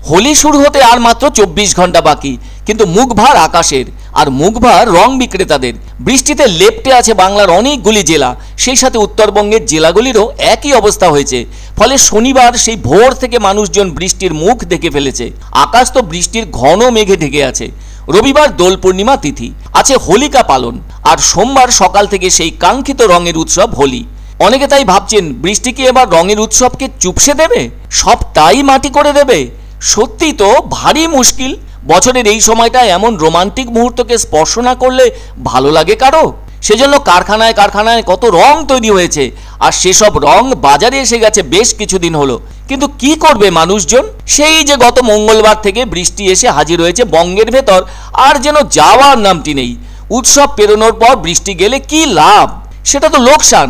হোলি শুরু হতে আর মাত্র 24 ঘন্টা বাকি, কিন্তু মুখভার আকাশের আর মুখভার রং বিক্রেতাদের। বৃষ্টিতে লেপ্টে আছে বাংলার অনেকগুলি জেলা, সেই সাথে উত্তরবঙ্গের জেলাগুলিরও একই অবস্থা হয়েছে। ফলে শনিবার সেই ভোর থেকে মানুষজন বৃষ্টির মুখ দেখে ফেলেছে। আকাশ তো বৃষ্টির ঘন মেঘে ঢেকে আছে। রবিবার দোল পূর্ণিমা তিথি, আছে হোলিকা পালন, আর সোমবার সকাল থেকে সেই কাঙ্ক্ষিত রঙের উৎসব হোলি। অনেকে তাই ভাবছেন, বৃষ্টি কি এবার রঙের উৎসবকে চুপসে দেবে, সবটাই মাটি করে দেবে? সত্যি তো ভারী মুশকিল। বছরের এই সময়টা এমন রোমান্টিক মুহূর্তকে স্পর্শ না করলে ভালো লাগে কারো? সেজন্য কারখানায় কারখানায় কত রং তৈরি হয়েছে, আর সেসব রং বাজারে এসে গেছে বেশ কিছুদিন হলো। কিন্তু কি করবে মানুষজন? সেই যে গত মঙ্গলবার থেকে বৃষ্টি এসে হাজির হয়েছে বঙ্গের ভেতর, আর যেন যাওয়ার নামটি নেই। উৎসব পেরোনোর পর বৃষ্টি গেলে কি লাভ? সেটা তো লোকসান।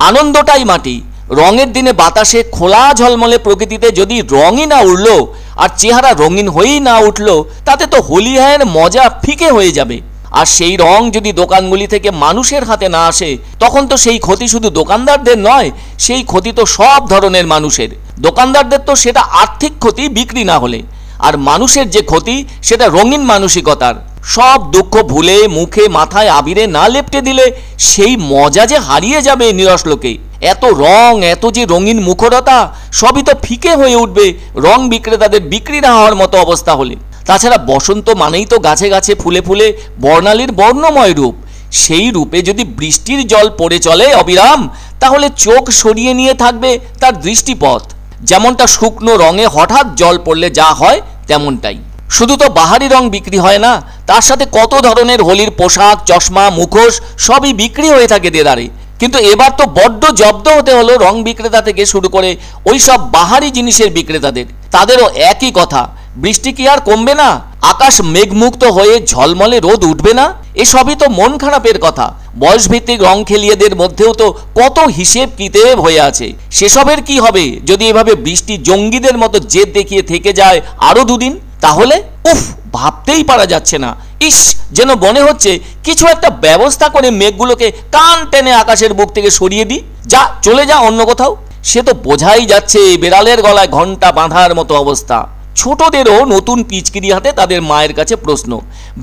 আনন্দটাই মাটি। রঙের দিনে বাতাসে খোলা ঝলমলে প্রকৃতিতে যদি রঙই না উঠলো আর চেহারা রঙিন হয়েই না উঠলো, তাতে তো হোলি হায়ের মজা ফিকে হয়ে যাবে। আর সেই রং যদি দোকানগুলি থেকে মানুষের হাতে না আসে, তখন তো সেই ক্ষতি শুধু দোকানদারদের নয়, সেই ক্ষতি তো সব ধরনের মানুষের। দোকানদারদের তো সেটা আর্থিক ক্ষতি বিক্রি না হলে, আর মানুষের যে ক্ষতি সেটা রঙিন মানসিকতার। সব দুঃখ ভুলে মুখে মাথায় আবিরে না লেপটে দিলে সেই মজা যে হারিয়ে যাবে নিরস লোকে। এত রং, এত যে রঙিন মুখরতা, সবই তো ফিকে হয়ে উঠবে রং বিক্রেতাদের বিক্রি না হওয়ার মতো অবস্থা হলে। তাছাড়া বসন্ত মানেই তো গাছে গাছে ফুলে ফুলে বর্ণালীর বর্ণময় রূপ। সেই রূপে যদি বৃষ্টির জল পড়ে চলে অবিরাম, তাহলে চোখ সরিয়ে নিয়ে থাকবে তার দৃষ্টিপথ। যেমনটা শুকনো রঙে হঠাৎ জল পড়লে যা হয় তেমনটাই। শুধু তো বাহারি রং বিক্রি হয় না, তার সাথে কত ধরনের হোলির পোশাক, চশমা, মুখোশ সবই বিক্রি হয়ে থাকে দেদারে। কিন্তু এবার তো বড্ড জব্দ হতে হলো রং বিক্রেতা থেকে শুরু করে ওই সব বাহারি জিনিসের বিক্রেতাদের। তাদেরও একই কথা, বৃষ্টি কি আর কমবে না? আকাশ মেঘমুক্ত হয়ে ঝলমলে রোদ উঠবে না? এসবই তো মন খারাপের কথা। বয়সভিত্তিক রং খেলিয়েদের মধ্যেও তো কত হিসেব কিতেব হয়ে আছে। সেসবের কি হবে যদি এভাবে বৃষ্টি জঙ্গিদের মতো জেদ দেখিয়ে থেকে যায় আরো দুদিন? তাহলে উফ, ভাবতেই পারা যাচ্ছে না। ইস, যেন মনে হচ্ছে কিছু একটা ব্যবস্থা করে মেঘগুলোকে কান টেনে আকাশের বুক থেকে সরিয়ে দিই। যা, চলে যা অন্য কোথাও। সে তো বোঝাই যাচ্ছে বেড়ালের গলায় ঘন্টা বাঁধার মতো অবস্থা। ছোটদেরও নতুন পিচকিরি হাতে তাদের মায়ের কাছে প্রশ্ন,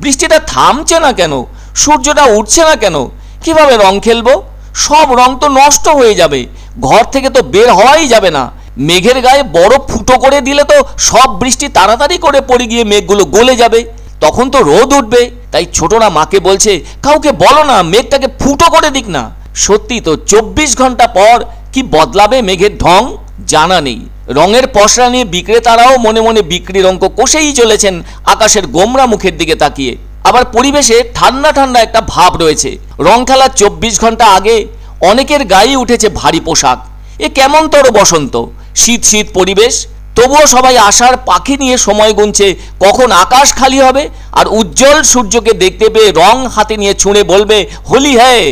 বৃষ্টিটা থামছে না কেন? সূর্যটা উঠছে না কেন? কিভাবে রং খেলবো? সব রং তো নষ্ট হয়ে যাবে, ঘর থেকে তো বের হওয়াই যাবে না। মেঘের গায়ে বরফ ফুটো করে দিলে তো সব বৃষ্টি তাড়াতাড়ি করে পড়ে গিয়ে মেঘগুলো গলে যাবে, তখন তো রোদ উঠবে। তাই ছোটরা মাকে বলছে, কাউকে বলো না মেঘটাকে ফুটো করে দিক না। সত্যি তো 24 ঘন্টা পর কি বদলাবে মেঘের ঢং জানা নেই। রঙের পসরা নিয়ে বিক্রেতারাও মনে মনে বিক্রির অঙ্ক কষেই চলেছেন আকাশের গোমরা মুখের দিকে তাকিয়ে। আবার পরিবেশে ঠান্ডা ঠান্ডা একটা ভাব রয়েছে। রং খেলার 24 ঘন্টা আগে অনেকের গায়ে উঠেছে ভারী পোশাক। এ কেমন তর বসন্ত, শীত শীত পরিবেশ। তবুও সবাই আশার পাখি নিয়ে সময় গুনছে কখন আকাশ খালি হবে আর উজ্জ্বল সূর্যকে দেখতে পেয়ে রং হাতে নিয়ে ছুঁড়ে বলবে হোলি হ্যায়।